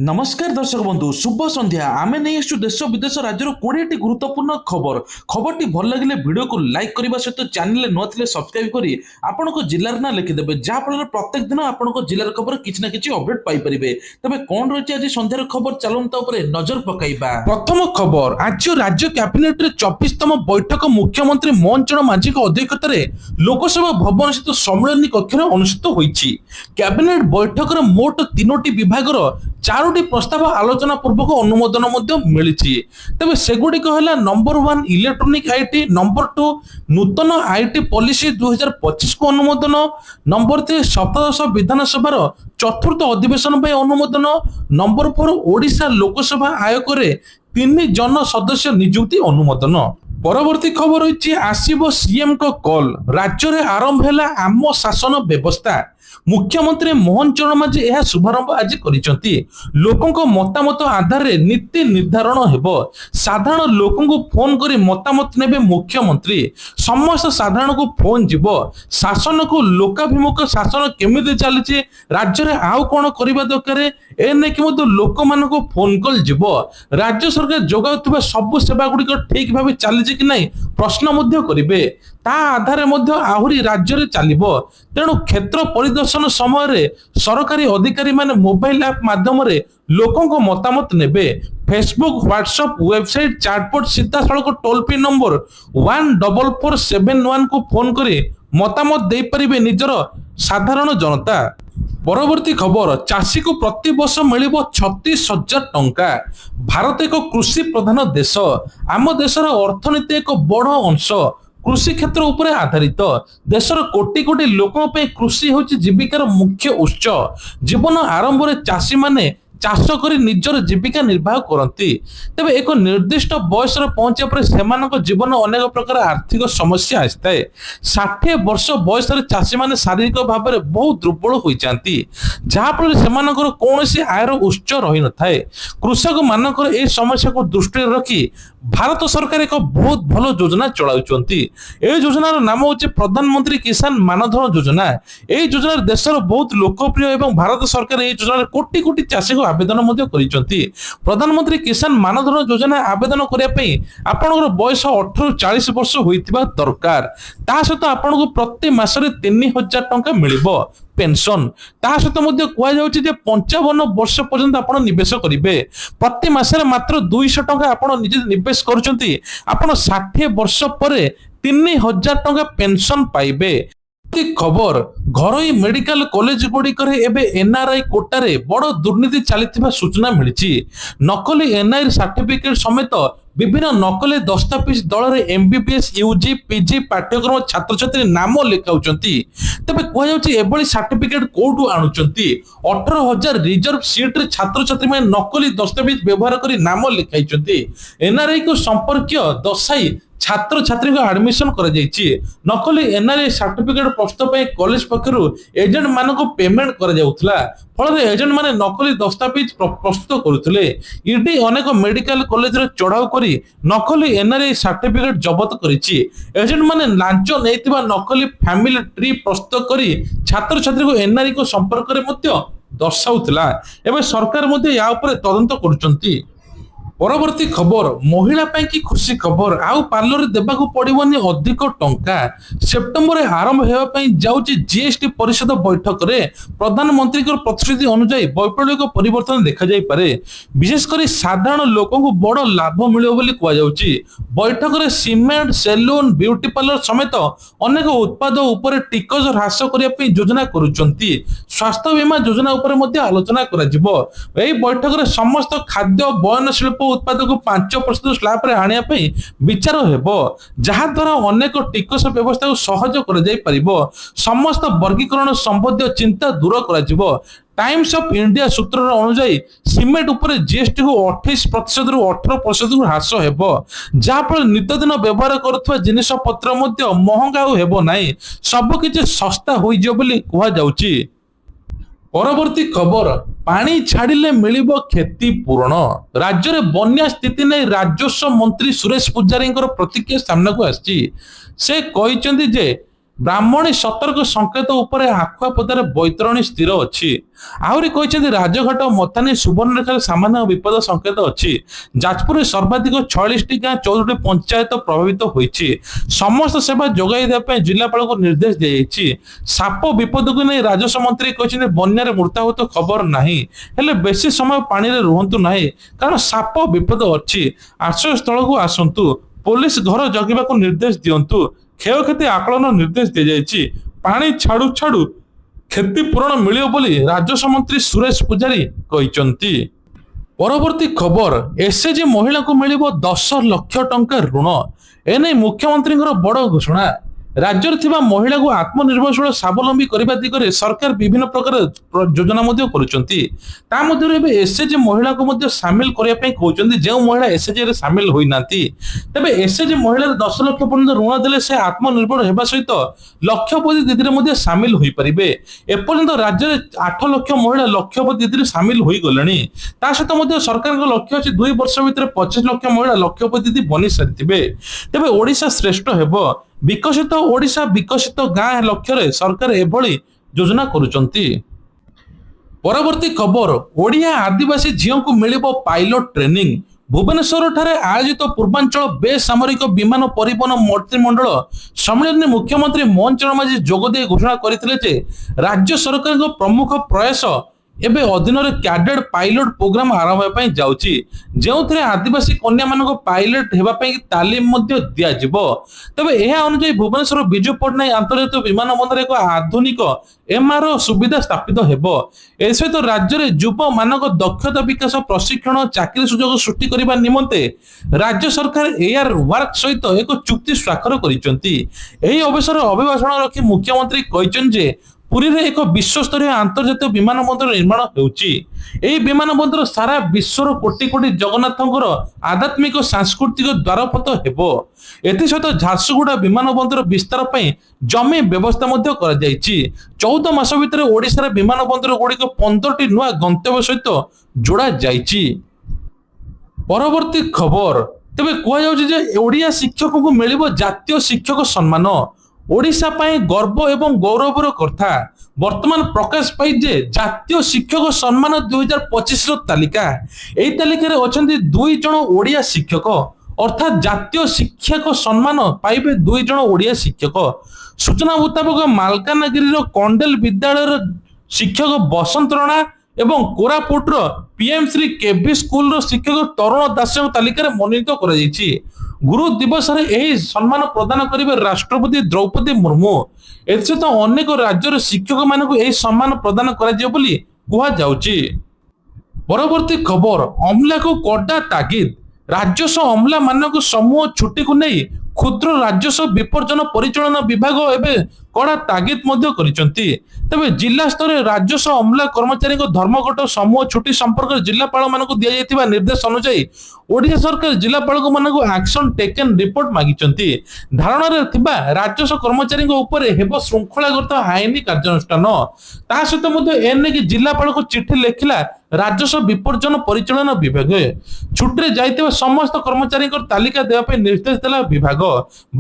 नमस्कार दर्शक बंधु शुभ संध्या आमे नहीं आसु देश विदेश राज्यर 20टी गुरुत्वपूर्ण खबर खबरटी भल लगे वीडियो को लाइक करने सहित चैनल न सब्सक्राइब करी आपण जिलार ना लिखिदेवे जहाँफल प्रत्येक दिन आपण जिलार खबर किसी ना कि अपडेट पाइपर तेज कौन रही आज संध्यार खबर चलता नजर पकाइबा। प्रथम खबर आज राज्य कैबिनेट रे 24तम बैठक मुख्यमंत्री मोहन चरण मांझी अध्यक्षतार लोकसभा भवन स्थित सम्मेलन कक्ष अनुष्ठित होईछि। कैबिनेट बैठक मोट 3टी विभाग चारोटी प्रस्ताव आलोचना पूर्वक अनुमोदन मिली। तेज सेगुड़िक है number 1 electronic IT, number 2 Nutan IT policy 2025 को अनुमोदन, नंबर 3 सप्तदश विधानसभा चतुर्थ अधिवेशन अनुमोदन, नंबर 4 ओडिशा लोकसभा आयोग 3 जन सदस्य नियुक्ति अनुमोदन। परवर्ती खबर रही आसीबो सीएम को कॉल राज्य में आरंभ है आम शासन व्यवस्था। मुख्यमंत्री मोहन चरण मांझी यह शुभारंभ आज करिसेंती। लोकों को मतामत आधार रे नीति निर्धारण हेबो। साधारण लोकों को फोन करी मतामत नेबे मुख्यमंत्री। समस्त साधारण को फोन जीवो। शासन को लोकाभिमुख शासन केमिति चलीछि राज्य रे आउ कोन करिबा दरकार ए नै कि मते लोक मान को फोन कॉल जीवो। राज्य सरकार जोगाउतबा सब सेवा गुडी को ठीक भाबे चलीछि कि नै प्रश्न मध्य करिवे। ता आधार मध्य आहुरी राज्य रे चलिबो। तेणु क्षेत्र परिदर्शन समय रे सरकारी अधिकारी माने मोबाइल ऐप माध्यम रे लोकों को मतामत नेबे। फेसबुक, व्हाट्सएप, वेबसाइट, चैटबॉट सीधा सड़क टोल फ्री नंबर 14471 को फोन करी मतामत दे परिबे निजर साधारण जनता। परवर्ती खबर चाषी को प्रति वर्ष मिल 36,000 टंका। भारत एक कृषि प्रधान देश। आम देशर अर्थनीति एक बड़ अंश कृषि क्षेत्र उपरे आधारित। देशर कोटी कोटी लोकों पे कृषि होची जीविकार मुख्य उत्स। जीवन आरंभ रे चाषी माने चाष करी निजर जीविका निर्वाह करती। तेबे एक निर्दिष्ट बयस पहुंचा पर सेमानक जीवन अनेक प्रकार आर्थिक समस्या आसताए। 60 वर्ष बयस चाषी माने शारीरिक भाव में बहुत दुर्बल हो जाती, जहाँफल से कौन आयर उत्स रही न थाए। कृषक मानकर ए समस्या को दृष्टि रखी भारत सरकार एक बहुत भल योजना चलाउछंती। ए योजनार नाम होचे प्रधानमंत्री किसान मानधन योजना। ए योजना देशर बहुत लोकप्रिय एवं भारत सरकार ए योजना कोटी कोटी चाषी को आवेदन मध्य करिसंती। प्रधानमंत्री किसान मानधन योजना आवेदन करिया पई आपनकर बयस 18 ରୁ 40 वर्ष होइतिबा दरकार। ता सहित आपनको प्रति मासरे 3000 टंका मिलिबो पेंशन। ता सहित मध्य कुआ जाउछि जे 55 वर्ष पर्यंत आपण निवेश करिवे। प्रति मासरे मात्र 200 टंका आपण निजे निवेश करूछंती। आपण 60 वर्ष परे 3000 टंका पेंशन पाइबे। खबर घरोई मेडिकल कॉलेज गुड़िक एनआरआई कोटारे बड़ दुर्नीति चली सूचना मिली। नकली एनआई सर्टिफिकेट समेत विभिन्न नकली दस्तावेज दल में एमबीबीएस, यूजी, पीजी पाठ्यक्रम छात्र छात्री नाम लिखाउछंती। तबे कहउछि सर्टिफिकेट कोठू आणुछंती। 18,000 रिजर्व सीट रे छात्र छात्री में नकली दस्तावेज व्यवहार करी नाम लिखाइछंती। एनआरआई को संपर्क दर्शाई छात्र छात्री को एडमिशन कर जाइछि। नकली एनआरआई सर्टिफिकेट प्रस्तुत पे कॉलेज पक्षरु एजेंट मानको पेमेंट कर जाउथला। फल एजेंट माने नकली दस्तावेज प्रस्तुत करुथिले। ईडी अनेक मेडिकल कॉलेज रे चढ़ाऊ करी नकली एनआरआई सर्टिफिकेट जब्त करिछि। एजेंट माने लांच नेतिबा नकली फैमिली ट्री प्रस्तुत करी छात्र छात्री को एनआरआई को संपर्क रे मध्य दर्शाउथला। एबे सरकार मध्य या ऊपर तदंत करूचंती। परवर्ती खबर महिला पाई की खुशी खबर आउ पार्लर देबाकू पड़िबनी अधिक टंका। सेप्टेम्बर आरंभ हेबा पई जाउची जीएसटी परिषद बैठक रे प्रधानमंत्री को प्रतिश्रुति अनुसार वैप्लविक परिवर्तन देखा जाई पारे। विशेष करी साधारण लोकों को बड़ लाभ मिलियो बोली कुआ जाउची। बैठक रे सीमेंट, सैलून, ब्यूटी पार्लर समेत अनेक उत्पाद ऊपर टिकस ह्रास करिया पई योजना करूचंती। स्वास्थ्य बीमा योजना ऊपर मध्ये आलोचना करा जिवो। एही बैठक रे समस्त खाद्य बयन शिल्प उत्पाद को 5% स्लैब रे आनिया पई विचार हेबो, जहा द्वारा अनेक टिकस व्यवस्था को सहज कर जाई परिबो। समस्त वर्गीकरण संबंधी चिंता दूर करा जिवो। टाइम्स ऑफ इंडिया सूत्र अनुसार सीमेंट ऊपर जीएसटी को 28% रु 18% ह्रास हेबो, जहा पर नित्यदिन व्यवहार करुवा जिनिस पत्र मध्य महंगा हेबो नाही। सब किछि सस्ता होई जिवो बोली कुहा जाउची। परवर्ती खबर पानी छाड़िले मिलिबो क्षतिपूरण। राज्य रे बन्या स्थिति नै राजस्व मंत्री सुरेश पुजारी प्रतिक्रिया सामना को आछि। से कहिसेंती जे ବ୍ରାହ୍ମଣୀ ସତର୍କ ସଂକେତ ଉପରେ ଆଖୁଆପଦାରେ ବୈତରଣୀ ସ୍ଥିର ଅଛି। ଆହୁରି କହିଛନ୍ତି ରାଜଘାଟ ମଥାନୀ ସୁବର୍ଣ୍ଣରେଖାରେ ସାମାନ୍ୟ ବିପଦ ସଂକେତ ଅଛି। ଯାଜପୁରରେ ସର୍ବାଧିକ 46ଟି ଗାଁ 14ଟି ପଞ୍ଚାୟତ ପ୍ରଭାବିତ ହୋଇଛି। ସମସ୍ତ ସେବା ଯୋଗାଇ ଦେବା ପାଇଁ ଜିଲ୍ଲାପାଳଙ୍କୁ ନିର୍ଦ୍ଦେଶ ଦିଆଯାଇଛି। ସାପ ବିପଦକୁ ନେଇ ରାଜସ୍ୱ ମନ୍ତ୍ରୀ କହିଛନ୍ତି ବନ୍ୟାରେ ମୃତାହତ ଖବର ନାହିଁ, ହେଲେ ବେଶୀ ସମୟ ପାଣିରେ ରୁହନ୍ତୁ ନାହିଁ, କାରଣ ସାପ ବିପଦ ଅଛି। ଆଶ୍ରୟସ୍ଥଳକୁ ଆସନ୍ତୁ, ପୋଲିସ ଘର ଜଗିବାକୁ ନିର୍ଦ୍ଦେଶ ଦିଅନ୍ତୁ। କ୍ଷୟକ୍ଷତି ଆକଳନ ନିର୍ଦ୍ଦେଶ ଦିଆଯାଇଛି। ପାଣି ଛାଡୁ ଛାଡୁ କ୍ଷତିପୂରଣ ମିଳିବ ବୋଲି ରାଜସ୍ୱ ମନ୍ତ୍ରୀ ସୁରେଶ ପୂଜାରୀ କହିଛନ୍ତି। ପରବର୍ତ୍ତୀ ଖବର, ଏସଏଚଜି ମହିଳାଙ୍କୁ ମିଳିବ 10 ଲକ୍ଷ ଟଙ୍କା ଋଣ। ଏନେଇ ମୁଖ୍ୟମନ୍ତ୍ରୀଙ୍କର ବଡ଼ ଘୋଷଣା। ରାଜ୍ୟରେ ଥିବା ମହିଳାଙ୍କୁ ଆତ୍ମନିର୍ଭରଶୀଳ ସ୍ୱାବଲମ୍ବୀ କରିବା ଦିଗରେ ସରକାର ବିଭିନ୍ନ ପ୍ରକାର ଯୋଜନା ମଧ୍ୟ କରୁଛନ୍ତି। ତା ମଧ୍ୟରୁ ଏବେ ଏସଏଚଜି ମହିଳାଙ୍କୁ ମଧ୍ୟ ସାମିଲ କରିବା ପାଇଁ କହୁଛନ୍ତି, ଯେଉଁ ମହିଳା ଏସଏଚଜି ରେ ସାମିଲ ହୋଇନାହାନ୍ତି। ତେବେ ଏସଏଚଜି ମହିଳାରେ 10 ଲକ୍ଷ ପର୍ଯ୍ୟନ୍ତ ଋଣ ଦେଲେ ସେ ଆତ୍ମନିର୍ଭର ହେବା ସହିତ ଲକ୍ଷପତି ଦିଦିରେ ମଧ୍ୟ ସାମିଲ ହୋଇପାରିବେ। ଏପର୍ଯ୍ୟନ୍ତ ରାଜ୍ୟରେ 8 ଲକ୍ଷ ମହିଳା ଲକ୍ଷପତି ଦିଦିରେ ସାମିଲ ହୋଇଗଲେଣି। ତା ସହିତ ମଧ୍ୟ ସରକାରଙ୍କ ଲକ୍ଷ୍ୟ ଅଛି 2 ବର୍ଷ ଭିତରେ 25 ଲକ୍ଷ ମହିଳା ଲକ୍ଷପତି ଦିଦି ବନି ସାରିଥିବେ। ତେବେ ଓଡ଼ିଶା ଶ୍ରେଷ୍ଠ ହେବ। ବିକଶିତ ଓଡ଼ିଶା ବିକଶିତ ଗାଁ ଲକ୍ଷ୍ୟରେ ସରକାର ଏଭଳି ଯୋଜନା କରୁଛନ୍ତି। ପରବର୍ତ୍ତୀ ଖବର, ଓଡ଼ିଆ ଆଦିବାସୀ ଝିଅଙ୍କୁ ମିଳିବ ପାଇଲଟ ଟ୍ରେନିଂ। ଭୁବନେଶ୍ୱର ଠାରେ ଆୟୋଜିତ ପୂର୍ବାଞ୍ଚଳ ବେସାମରିକ ବିମାନ ପରିବହନ ମନ୍ତ୍ରିମଣ୍ଡଳ ସମ୍ମିଳନୀରେ ମୁଖ୍ୟମନ୍ତ୍ରୀ ମୋହନ ଚରଣ ମାଝୀ ଯୋଗଦେଇ ଘୋଷଣା କରିଥିଲେ ଯେ ରାଜ୍ୟ ସରକାରଙ୍କ ପ୍ରମୁଖ ପ୍ରୟାସ ଏବେ ଅଧୀନରେ କ୍ୟାଡେଟ୍ ପାଇଲଟ ପ୍ରୋଗ୍ରାମ ଆରମ୍ଭ ହେବା ପାଇଁ ଯାଉଛି, ଯେଉଁଥିରେ ଆଦିବାସୀ କନ୍ୟାମାନଙ୍କ ପାଇଲଟ ହେବା ପାଇଁ ତାଲିମ ମଧ୍ୟ ଦିଆଯିବ। ତେବେ ଏହା ଅନୁଯାୟୀ ଭୁବନେଶ୍ୱର ବିଜୁ ପଟ୍ଟନାୟକ ଆନ୍ତର୍ଜାତିକ ବିମାନ ବନ୍ଦରରେ ଏକ ଆଧୁନିକ ଏମଆରଓ ସୁବିଧା ସ୍ଥାପିତ ହେବ। ଏସହିତ ରାଜ୍ୟରେ ଯୁବମାନଙ୍କ ଦକ୍ଷତା ବିକାଶ ପ୍ରଶିକ୍ଷଣ ଚାକିରି ସୁଯୋଗ ସୃଷ୍ଟି କରିବା ନିମନ୍ତେ ରାଜ୍ୟ ସରକାର ଏୟାର ୱାର୍କ ସହିତ ଏକ ଚୁକ୍ତି ସ୍ୱାକ୍ଷର କରିଛନ୍ତି। ଏହି ଅବସରରେ ଅଭିଭାଷଣ ରଖି ମୁଖ୍ୟମନ୍ତ୍ରୀ କହିଛନ୍ତି ଯେ ପୁରୀରେ ଏକ ବିଶ୍ୱସ୍ତରୀୟ ଆନ୍ତର୍ଜାତିକ ବିମାନ ବନ୍ଦର ନିର୍ମାଣ ହେଉଛି। ଏହି ବିମାନ ବନ୍ଦର ସାରା ବିଶ୍ୱର କୋଟି କୋଟି ଜଗନ୍ନାଥଙ୍କର ଆଧ୍ୟାତ୍ମିକ ସାଂସ୍କୃତିକ ଦ୍ୱାରପଥ ହେବ। ଏଥିସହିତ ଝାରସୁଗୁଡ଼ା ବିମାନ ବନ୍ଦର ବିସ୍ତାର ପାଇଁ ଜମି ବ୍ୟବସ୍ଥା ମଧ୍ୟ କରାଯାଇଛି। 14 ମାସ ଭିତରେ ଓଡ଼ିଶାର ବିମାନ ବନ୍ଦର ଗୁଡ଼ିକ 15ଟି ନୂଆ ଗନ୍ତବ୍ୟ ସହିତ ଯୋଡ଼ା ଯାଇଛି। ପରବର୍ତ୍ତୀ ଖବର, ତେବେ କୁହାଯାଉଛି ଯେ ଓଡ଼ିଆ ଶିକ୍ଷକଙ୍କୁ ମିଳିବ ଜାତୀୟ ଶିକ୍ଷକ ସମ୍ମାନ। ଓଡ଼ିଶା ପାଇଁ ଗର୍ବ ଏବଂ ଗୌରବର କଥା। ବର୍ତ୍ତମାନ ପ୍ରକାଶ ପାଇଛି ଯେ ଜାତୀୟ ଶିକ୍ଷକ ସମ୍ମାନ 2025ର ତାଲିକା। ଏହି ତାଲିକାରେ ଅଛନ୍ତି 2 ଜଣ ଓଡ଼ିଆ ଶିକ୍ଷକ, ଅର୍ଥାତ ଜାତୀୟ ଶିକ୍ଷକ ସମ୍ମାନ ପାଇବେ 2 ଜଣ ଓଡ଼ିଆ ଶିକ୍ଷକ। ସୂଚନା ମୁତାବକ ମାଲକାନଗିରିର କଣ୍ଡେଲ ବିଦ୍ୟାଳୟର ଶିକ୍ଷକ ବସନ୍ତ ରଣା ଏବଂ କୋରାପୁଟର ପିଏମଶ୍ରୀ କେଭି ସ୍କୁଲର ଶିକ୍ଷକ ତରୁଣ ଦାସଙ୍କ ତାଲିକାରେ ମନୋନୀତ କରାଯାଇଛି। ଗୁରୁ ଦିବସରେ ଏହି ସମ୍ମାନ ପ୍ରଦାନ କରିବେ ରାଷ୍ଟ୍ରପତି ଦ୍ରୌପଦୀ ମୁର୍ମୁ। ଏଥିସହିତ ଅନେକ ରାଜ୍ୟର ଶିକ୍ଷକମାନଙ୍କୁ ଏହି ସମ୍ମାନ ପ୍ରଦାନ କରାଯିବ ବୋଲି କୁହାଯାଉଛି। ପରବର୍ତ୍ତୀ ଖବର, ଅମ୍ଲାକୁ କଡା ତାଗିଦ। ରାଜସ୍ୱ ଅମ୍ଲାମାନଙ୍କ ସମୂହ ଛୁଟିକୁ ନେଇ କ୍ଷୁଦ୍ର ରାଜସ୍ୱ ବିପର୍ଯ୍ୟୟ ପରିଚାଳନା ବିଭାଗ ଏବେ କଡା ତାଗିଦ ମଧ୍ୟ କରିଛନ୍ତି। ତେବେ ଜିଲ୍ଲା ସ୍ତରରେ ରାଜସ୍ୱ ଅମ୍ଲା କର୍ମଚାରୀଙ୍କ ଧର୍ମଘଟ ସମୂହ ଛୁଟି ସମ୍ପର୍କରେ ଜିଲ୍ଲାପାଳମାନଙ୍କୁ ଦିଆଯାଇଥିବା ନିର୍ଦ୍ଦେଶ ଅନୁଯାୟୀ ଓଡ଼ିଶା ସରକାର ଜିଲ୍ଲାପାଳମାନଙ୍କୁ ଆକ୍ସନ ଟେକେନ୍ ରିପୋର୍ଟ ମାଗିଛନ୍ତି। ଧାରଣାରେ ଥିବା ରାଜସ୍ୱ କର୍ମଚାରୀଙ୍କ ଉପରେ ହେବ ଶୃଙ୍ଖଳାଗତ ଆଇନ କାର୍ଯ୍ୟାନୁଷ୍ଠାନ। ତା ସହିତ ମଧ୍ୟ ଏନେଇ ଜିଲ୍ଲାପାଳଙ୍କୁ ଚିଠି ଲେଖିଲା ରାଜସ୍ୱ ବିପର୍ଯ୍ୟୟ ପରିଚାଳନା ବିଭାଗ। ଛୁଟିରେ ଯାଇଥିବା ସମସ୍ତ କର୍ମଚାରୀଙ୍କ ତାଲିକା ଦେବା ପାଇଁ ନିର୍ଦ୍ଦେଶ ଦେଲା ବିଭାଗ।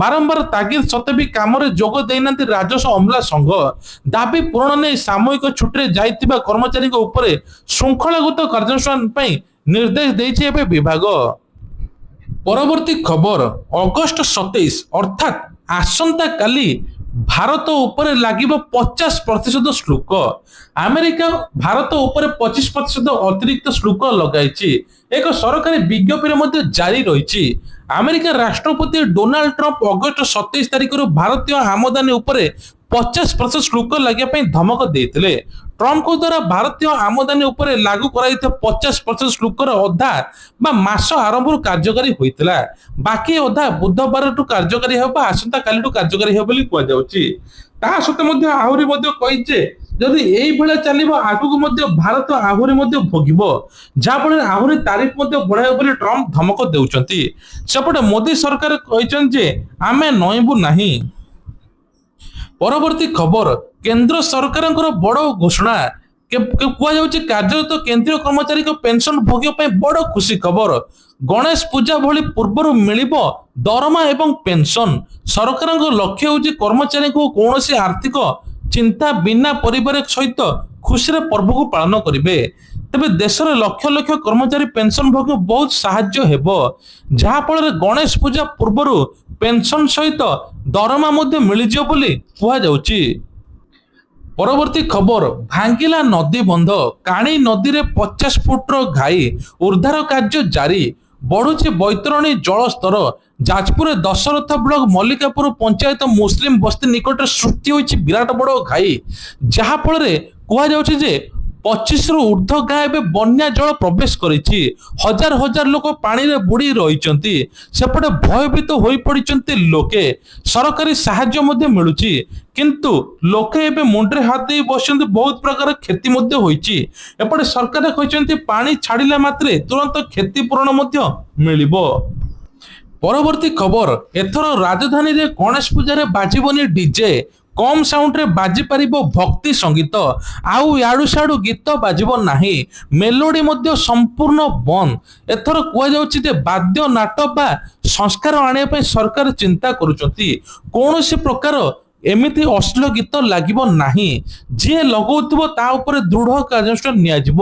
ବାରମ୍ବାର ତାଗିଦ ସତ୍ତ୍ୱେ ବି କାମରେ ଯୋଗ ଦେଇନାହାନ୍ତି ରାଜସ୍ୱ ଅମ୍ଲା ସଂଘ। ଦାବି ପୂରଣ ନେଇ ସାମୟିକ ଛୁଟିରେ ଯାଇଥିବା କର୍ମଚାରୀଙ୍କ ଉପରେ ଶୃଙ୍ଖଳାଗତ କାର୍ଯ୍ୟାନୁଷ୍ଠାନ ପାଇଁ ନିର୍ଦ୍ଦେଶ ଦେଇଛି ଏବେ ବିଭାଗ। ପରବର୍ତ୍ତୀ ଖବର, ଅଗଷ୍ଟ 27 ଅର୍ଥାତ ଆସନ୍ତା କାଲି ଭାରତ ଉପରେ ଲାଗିବ 50% ଶୁଳ୍କ। ଆମେରିକା ଭାରତ ଉପରେ 25% ଅତିରିକ୍ତ ଶୁଳ୍କ ଲଗାଇଛି। ଏକ ସରକାରୀ ବିଜ୍ଞପ୍ତିରେ ମଧ୍ୟ ଜାରି ରହିଛି। ଆମେରିକା ରାଷ୍ଟ୍ରପତି ଡୋନାଲ୍ଡ ଟ୍ରମ୍ପ ଅଗଷ୍ଟ 27 ତାରିଖରୁ ଭାରତୀୟ ଆମଦାନୀ ଉପରେ 50% ଶୁଳ୍କ ଲଗାଇବା ପାଇଁ ଧମକ ଦେଇଥିଲେ। ଟ୍ରମ୍ପଙ୍କ ଦ୍ୱାରା ଭାରତୀୟ ଆମଦାନୀ ଉପରେ ଲାଗୁ କରାଯାଇଥିବା 50% ଶୁଳ୍କର ଅଧା ବା ମାସ ଆରମ୍ଭରୁ କାର୍ଯ୍ୟକାରୀ ହୋଇଥିଲା। ବାକି ଅଧା ବୁଧବାରଠୁ କାର୍ଯ୍ୟକାରୀ ହେବ ବା ଆସନ୍ତା କାଲିଠୁ କାର୍ଯ୍ୟକାରୀ ହେବ ବୋଲି କୁହାଯାଉଛି। ତା ସହିତ ମଧ୍ୟ ଆହୁରି ମଧ୍ୟ କହିଛି ଯଦି ଏଇଭଳିଆ ଚାଲିବ ଆଗକୁ ମଧ୍ୟ ଭାରତ ଆହୁରି ମଧ୍ୟ ଭୋଗିବ, ଯାହାଫଳରେ ଆହୁରି ତାରିଫ ମଧ୍ୟ ବଢାଇବ ବୋଲି ଟ୍ରମ୍ପ ଧମକ ଦେଉଛନ୍ତି। ସେପଟେ ମୋଦି ସରକାର କହିଛନ୍ତି ଯେ ଆମେ ନଇଁବୁ ନାହିଁ। ପରବର୍ତ୍ତୀ ଖବର, କେନ୍ଦ୍ର ସରକାରଙ୍କର ବଡ଼ ଘୋଷଣା। କୁହାଯାଉଛି କାର୍ଯ୍ୟରତ କେନ୍ଦ୍ରୀୟ କର୍ମଚାରୀଙ୍କ ପେନସନ ଭୋଗିବା ପାଇଁ ବଡ ଖୁସି ଖବର। ଗଣେଶ ପୂଜା ଭଳି ପୂର୍ବରୁ ମିଳିବ ଦରମା ଏବଂ ପେନସନ। ସରକାରଙ୍କ ଲକ୍ଷ୍ୟ ହେଉଛି କର୍ମଚାରୀଙ୍କୁ କୌଣସି ଆର୍ଥିକ ଚିନ୍ତା ବିନା ପରିବାର ସହିତ ଖୁସିରେ ପର୍ବକୁ ପାଳନ କରିବେ। ତେବେ ଦେଶରେ ଲକ୍ଷ ଲକ୍ଷ କର୍ମଚାରୀ ପେନସନ ଭୋଗୀ ବହୁତ ସାହାଯ୍ୟ ହେବ, ଯାହା ଫଳରେ ଗଣେଶ ପୂଜା ପୂର୍ବରୁ ପେନସନ ସହିତ ଦରମା ମଧ୍ୟ ମିଳିଯିବ ବୋଲି କୁହାଯାଉଛି। ପରବର୍ତ୍ତୀ ଖବର, ଭାଙ୍ଗିଲା ନଦୀ ବନ୍ଧ, କାଣି ନଦୀରେ 50 ଫୁଟର ଘାଇ, ଉଦ୍ଧାର କାର୍ଯ୍ୟ ଜାରି, ବଢୁଛି ବୈତରଣୀ ଜଳସ୍ତର। ଯାଜପୁରରେ ଦଶରଥ ବ୍ଲକ ମଲ୍ଲିକାପୁର ପଞ୍ଚାୟତ ମୁସଲିମ ବସ୍ତି ନିକଟରେ ସୃଷ୍ଟି ହୋଇଛି ବିରାଟ ବଡ ଘାଇ, ଯାହା ଫଳରେ କୁହାଯାଉଛି ଯେ 25ରୁ ଉର୍ଦ୍ଧ୍ୱ ଗାଁ ଏବେ ବନ୍ୟା ଜଳ ପ୍ରବେଶ କରିଛି। ହଜାର ହଜାର ଲୋକ ପାଣିରେ ବୁଡି ରହିଛନ୍ତି। ସେପଟେ ଭୟଭୀତ ହୋଇପଡିଛନ୍ତି ଲୋକେ। ସରକାରୀ ସାହାଯ୍ୟ ମଧ୍ୟ ମିଳୁଛି, କିନ୍ତୁ ଲୋକେ ଏବେ ମୁଣ୍ଡରେ ହାତ ଦେଇ ବସିଛନ୍ତି। ବହୁତ ପ୍ରକାର କ୍ଷତି ମଧ୍ୟ ହୋଇଛି। ଏପଟେ ସରକାର କହିଛନ୍ତି ପାଣି ଛାଡିଲା ମାତ୍ରେ ତୁରନ୍ତ କ୍ଷତିପୂରଣ ମଧ୍ୟ ମିଳିବ। ପରବର୍ତ୍ତୀ ଖବର, ଏଥର ରାଜଧାନୀରେ ଗଣେଶ ପୂଜାରେ ବାଜିବନି ଡିଜେ, କମ ସାଉଣ୍ଡରେ ବାଜି ପାରିବ ଭକ୍ତି ସଙ୍ଗୀତ, ଆଉ ୟାଡୁ ସାଡୁ ଗୀତ ବାଜିବ ନାହିଁ। ମେଲୋଡି ମଧ୍ୟ ସମ୍ପୂର୍ଣ୍ଣ ବନ୍ଦ। ଏଥର କୁହାଯାଉଛି ଯେ ବାଦ୍ୟ ନାଟ ବା ସଂସ୍କାର ଆଣିବା ପାଇଁ ସରକାର ଚିନ୍ତା କରୁଛନ୍ତି। କୌଣସି ପ୍ରକାର ଏମିତି ଅଶ୍ଳୀଳ ଗୀତ ଲାଗିବ ନାହିଁ। ଯିଏ ଲଗାଉଥିବ ତା ଉପରେ ଦୃଢ କାର୍ଯ୍ୟାନୁଷ୍ଠାନ ନିଆଯିବ।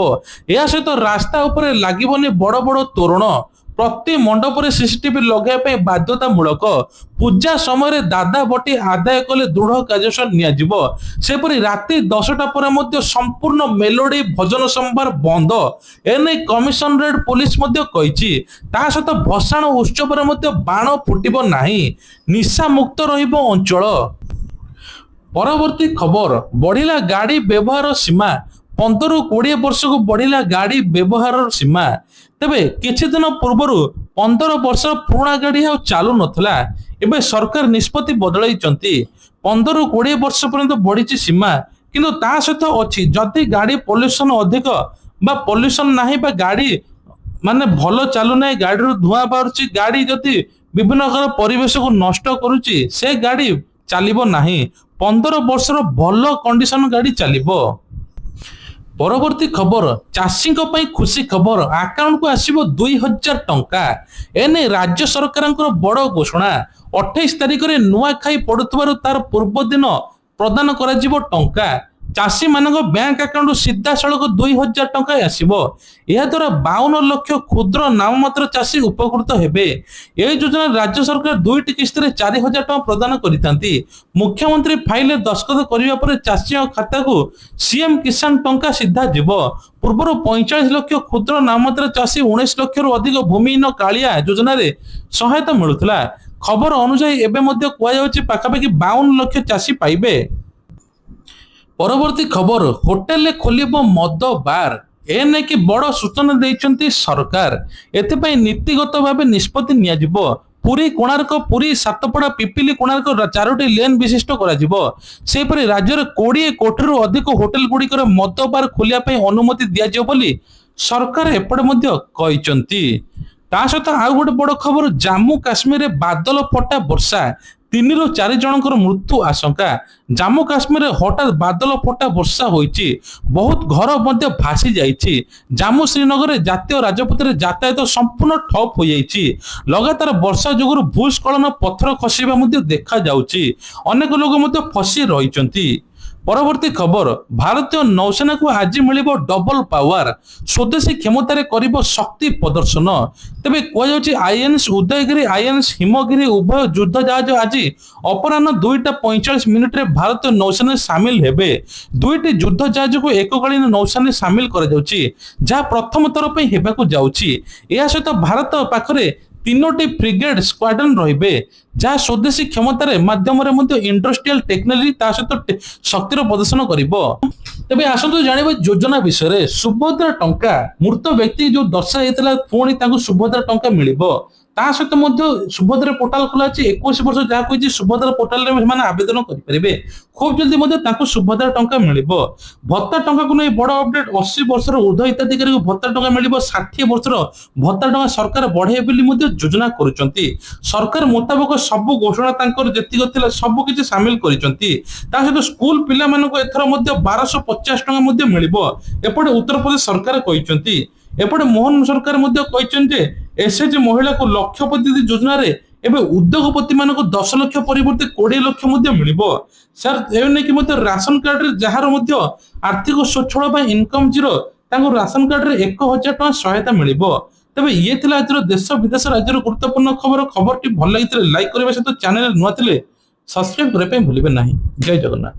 ଏହା ସହିତ ରାସ୍ତା ଉପରେ ଲାଗିବନି ବଡ ବଡ ତୋରଣ। ପ୍ରତି ମଣ୍ଡପରେ ସିସିଟିଭି ଲଗାଇବା ପାଇଁ ବାଧ୍ୟତାମୂଳକ। ପୂଜା ସମୟରେ ଦାଦା ବଟି ଆଦାୟ କଲେ ଦୃଢ କାର୍ଯ୍ୟାନୁଷ୍ଠାନ ନିଆଯିବ। ସେପରି ରାତି 10ଟା ପରେ ମଧ୍ୟ ସମ୍ପୂର୍ଣ୍ଣ ମେଲୋଡି ଭଜନ ସମ୍ଭାର ବନ୍ଦ। ଏନେଇ କମିଶନରେଟ ପୋଲିସ ମଧ୍ୟ କହିଛି। ତା ସହିତ ଭସାଣ ଉତ୍ସବରେ ମଧ୍ୟ ବାଣ ଫୁଟିବ ନାହିଁ। ନିଶା ମୁକ୍ତ ରହିବ ଅଞ୍ଚଳ। ପରବର୍ତ୍ତୀ ଖବର, ବଢିଲା ଗାଡି ବ୍ୟବହାର ସୀମା, 15ରୁ 20 ବର୍ଷକୁ ବଢିଲା ଗାଡି ବ୍ୟବହାରର ସୀମା। ତେବେ କିଛି ଦିନ ପୂର୍ବରୁ 15 ବର୍ଷ ପୁରୁଣା ଗାଡି ଆଉ ଚାଲୁ ନଥିଲା। ଏବେ ସରକାର ନିଷ୍ପତ୍ତି ବଦଳାଇଛନ୍ତି। 15ରୁ 20 ବର୍ଷ ପର୍ଯ୍ୟନ୍ତ ବଢିଛି ସୀମା, କିନ୍ତୁ ତା ସହିତ ଅଛି ଯଦି ଗାଡି ପଲ୍ୟୁସନ ଅଧିକ ବା ପଲ୍ୟୁସନ ନାହିଁ ବା ଗାଡି ମାନେ ଭଲ ଚାଲୁନାହିଁ, ଗାଡିରୁ ଧୂଆଁ ବାହାରୁଛି, ଗାଡି ଯଦି ବିଭିନ୍ନ ପ୍ରକାର ପରିବେଶକୁ ନଷ୍ଟ କରୁଛି, ସେ ଗାଡି ଚାଲିବ ନାହିଁ। 15 ବର୍ଷର ଭଲ କଣ୍ଡିସନ ଗାଡି ଚାଲିବ। ପରବର୍ତ୍ତୀ ଖବର, ଚାଷୀଙ୍କ ପାଇଁ ଖୁସି ଖବର, ଆକାଉଣ୍ଟକୁ ଆସିବ 2000 ଟଙ୍କା। ଏନେଇ ରାଜ୍ୟ ସରକାରଙ୍କର ବଡ ଘୋଷଣା। 28 ତାରିଖରେ ନୂଆଖାଇ ପଡୁଥିବାରୁ ତାର ପୂର୍ବ ଦିନ ପ୍ରଦାନ କରାଯିବ ଟଙ୍କା। ଚାଷୀ ମାନଙ୍କ ବ୍ୟାଙ୍କ ଆକାଉଣ୍ଟ ସିଧାସଳଖ 2000 ଟଙ୍କା ଆସିବ। ଏହା ଦ୍ୱାରା 52 ଲକ୍ଷ କ୍ଷୁଦ୍ର ନାମମାତ୍ର ଚାଷୀ ଉପକୃତ ହେବେ। ଏହି ଯୋଜନା ରାଜ୍ୟ ସରକାର 2ଟି କିସ୍ତିରେ 4000 ଟଙ୍କା ପ୍ରଦାନ କରିଥାନ୍ତି। ମୁଖ୍ୟମନ୍ତ୍ରୀ ଫାଇଲରେ ଦସ୍ତଖତ କରିବା ପରେ ଚାଷୀଙ୍କ ଖାତାକୁ ସିଏମ କିଷାନ ଟଙ୍କା ସିଧା ଯିବ। ପୂର୍ବରୁ 45 ଲକ୍ଷ କ୍ଷୁଦ୍ର ନାମମାତ୍ର ଚାଷୀ 19 ଲକ୍ଷରୁ ଅଧିକ ଭୂମିହୀନ କାଳିଆ ଯୋଜନାରେ ସହାୟତା ମିଳୁଥିଲା। ଖବର ଅନୁଯାୟୀ ଏବେ ମଧ୍ୟ କୁହାଯାଉଛି ପାଖାପାଖି 52 ଲକ୍ଷ ଚାଷୀ ପାଇବେ। ପରବର୍ତ୍ତୀ ଖବର, ହୋଟେଲରେ ଖୋଲିବ ମଦ ବାର୍, ଏ ନେଇକି ବଡ ସୂଚନା ଦେଇଛନ୍ତି ସରକାର। ଏଥିପାଇଁ ନୀତିଗତ ଭାବେ ନିଷ୍ପତ୍ତି ନିଆଯିବ। ପୁରୀ କୋଣାର୍କ, ପୁରୀ ସାତପଡା, ପିପିଲି କୋଣାର୍କ 4ଟି ଲେନ୍ ବିଶିଷ୍ଟ କରାଯିବ। ସେହିପରି ରାଜ୍ୟରେ 20 କୋଟିରୁ ଅଧିକ ହୋଟେଲ ଗୁଡିକରେ ମଦ ବାର୍ ଖୋଲିବା ପାଇଁ ଅନୁମତି ଦିଆଯିବ ବୋଲି ସରକାର ଏପଟେ ମଧ୍ୟ କହିଛନ୍ତି। ତା ସହିତ ଆଉ ଗୋଟେ ବଡ ଖବର, ଜାମ୍ମୁ କାଶ୍ମୀରରେ ବାଦଲ ଫଟା ବର୍ଷା, 3ରୁ 4 ଜଣଙ୍କର ମୃତ୍ୟୁ ଆଶଙ୍କା। ଜାମ୍ମୁ କାଶ୍ମୀରରେ ହଠାତ୍ ବାଦଲ ଫଟା ବର୍ଷା ହୋଇଛି। ବହୁତ ଘର ମଧ୍ୟ ଭାସି ଯାଇଛି। ଜାମ୍ମୁ ଶ୍ରୀନଗରରେ ଜାତୀୟ ରାଜପଥରେ ଯାତାୟାତ ସମ୍ପୂର୍ଣ୍ଣ ଠପ୍ ହୋଇଯାଇଛି। ଲଗାତାର ବର୍ଷା ଯୋଗୁଁ ଭୂସ୍ଖଳନ, ପଥର ଖସିବା ମଧ୍ୟ ଦେଖାଯାଉଛି। ଅନେକ ଲୋକ ମଧ୍ୟ ଫସି ରହିଛନ୍ତି। ପରବର୍ତ୍ତୀ ଖବର, ଭାରତୀୟ ନୌସେନାକୁ ଆଜି ମିଳିବ ଡବଲ ପାୱାର, ସ୍ୱଦେଶୀ କ୍ଷମତାରେ କରିବ ଶକ୍ତି ପ୍ରଦର୍ଶନ। ତେବେ କୁହାଯାଉଛି ଆଇଏନଏସ୍ ଉଦୟଗିରି, ଆଇଏନଏସ୍ ହିମଗିରି ଉଭୟ ଯୁଦ୍ଧ ଜାହାଜ ଆଜି ଅପରାହ୍ନ 2ଟା 45 ଭାରତୀୟ ନୌସେନାରେ ସାମିଲ ହେବେ। 2ଟି ଯୁଦ୍ଧ ଜାହାଜକୁ ଏକକାଳୀନ ନୌସେନାରେ ସାମିଲ କରାଯାଉଛି, ଯାହା ପ୍ରଥମ ଥର ପାଇଁ ହେବାକୁ ଯାଉଛି। ଏହା ସହିତ ଭାରତ ପାଖରେ 3ଟି ଫ୍ରିଗେଟ୍ ସ୍କ୍ୱାଡ୍ରନ ରହିବେ, ଯାହା ସ୍ୱଦେଶୀ କ୍ଷମତାରେ ମାଧ୍ୟମରେ ମଧ୍ୟ ଇଣ୍ଡଷ୍ଟ୍ରିଆଲ ଟେକ୍ନୋଲୋଜି ତା ସହିତ ଶକ୍ତିର ପ୍ରଦର୍ଶନ କରିବ। ତେବେ ଆସନ୍ତୁ ଜାଣିବା ଯୋଜନା ବିଷୟରେ। ସୁଭଦ୍ରା ଟଙ୍କା, ମୃତ ବ୍ୟକ୍ତି ଯୋଉ ଦର୍ଶାଯାଇଥିଲା ପୁଣି ତାଙ୍କୁ ସୁଭଦ୍ରା ଟଙ୍କା ମିଳିବ। ତା ସହିତ ମଧ୍ୟ ସୁଭଦ୍ରା ପୋର୍ଟାଲ ଖୋଲା ଅଛି 21 ବର୍ଷ ଯାହା କହିଛି ସୁଭଦ୍ରା ପୋର୍ଟାଲରେ ସେମାନେ ଆବେଦନ କରିପାରିବେ। ଖୁବ ଜଲ୍ଦି ମଧ୍ୟ ତାଙ୍କୁ ସୁଭଦ୍ରା ଟଙ୍କା ମିଳିବ। ଭତ୍ତା ଟଙ୍କାକୁ ନେଇ ବଡ ଅପଡେଟ 80 ବର୍ଷର ଉର୍ଦ୍ଧ୍ୱ ହିତାଧିକାରୀଙ୍କୁ ଭତ୍ତା ଟଙ୍କା ମିଳିବ। 60 ବର୍ଷର ଭତ୍ତା ଟଙ୍କା ସରକାର ବଢେଇବେ ବୋଲି ମଧ୍ୟ ଯୋଜନା କରୁଛନ୍ତି। ସରକାର ମୁତାବକ ସବୁ ଘୋଷଣା ତାଙ୍କର ଯେତିକି ଥିଲା ସବୁ କିଛି ସାମିଲ କରିଛନ୍ତି। ତା ସହିତ ସ୍କୁଲ ପିଲାମାନଙ୍କୁ ଏଥର ମଧ୍ୟ 1250 ଟଙ୍କା ମଧ୍ୟ ମିଳିବ ଏପଟେ ଉତ୍ତରପ୍ରଦେଶ ସରକାର କହିଛନ୍ତି। ଏପଟେ ମୋହନ ସରକାର ମଧ୍ୟ କହିଛନ୍ତି ଯେ ଏସଏଚଜି ମହିଳାକୁ ଲକ୍ଷପତି ଯୋଜନାରେ ଏବେ ଉଦ୍ୟୋଗପତି ମାନଙ୍କୁ 10 ଲକ୍ଷ ପରିବର୍ତ୍ତେ 20 ଲକ୍ଷ ମଧ୍ୟ ମିଳିବ। ସାର୍ ଏ ନେଇକି ମଧ୍ୟ ରାସନ କାର୍ଡରେ ଯାହାର ମଧ୍ୟ ଆର୍ଥିକ ସ୍ୱଚ୍ଛଳ ପାଇଁ ଇନକମ ଜିରୋ ତାଙ୍କୁ ରାସନ କାର୍ଡରେ 1000 ଟଙ୍କା ସହାୟତା ମିଳିବ। ତେବେ ଇଏ ଥିଲା ଆଜିର ଦେଶ ବିଦେଶ ରାଜ୍ୟର ଗୁରୁତ୍ୱପୂର୍ଣ୍ଣ ଖବର। ଖବରଟି ଭଲ ଲାଗିଥିଲେ ଲାଇକ୍ କରିବା ସହିତ ଚ୍ୟାନେଲ ନୂଆ ଥିଲେ ସବସ୍କ୍ରାଇବ କରିବା ପାଇଁ ଭୁଲିବେ ନାହିଁ। ଜୟ ଜଗନ୍ନାଥ।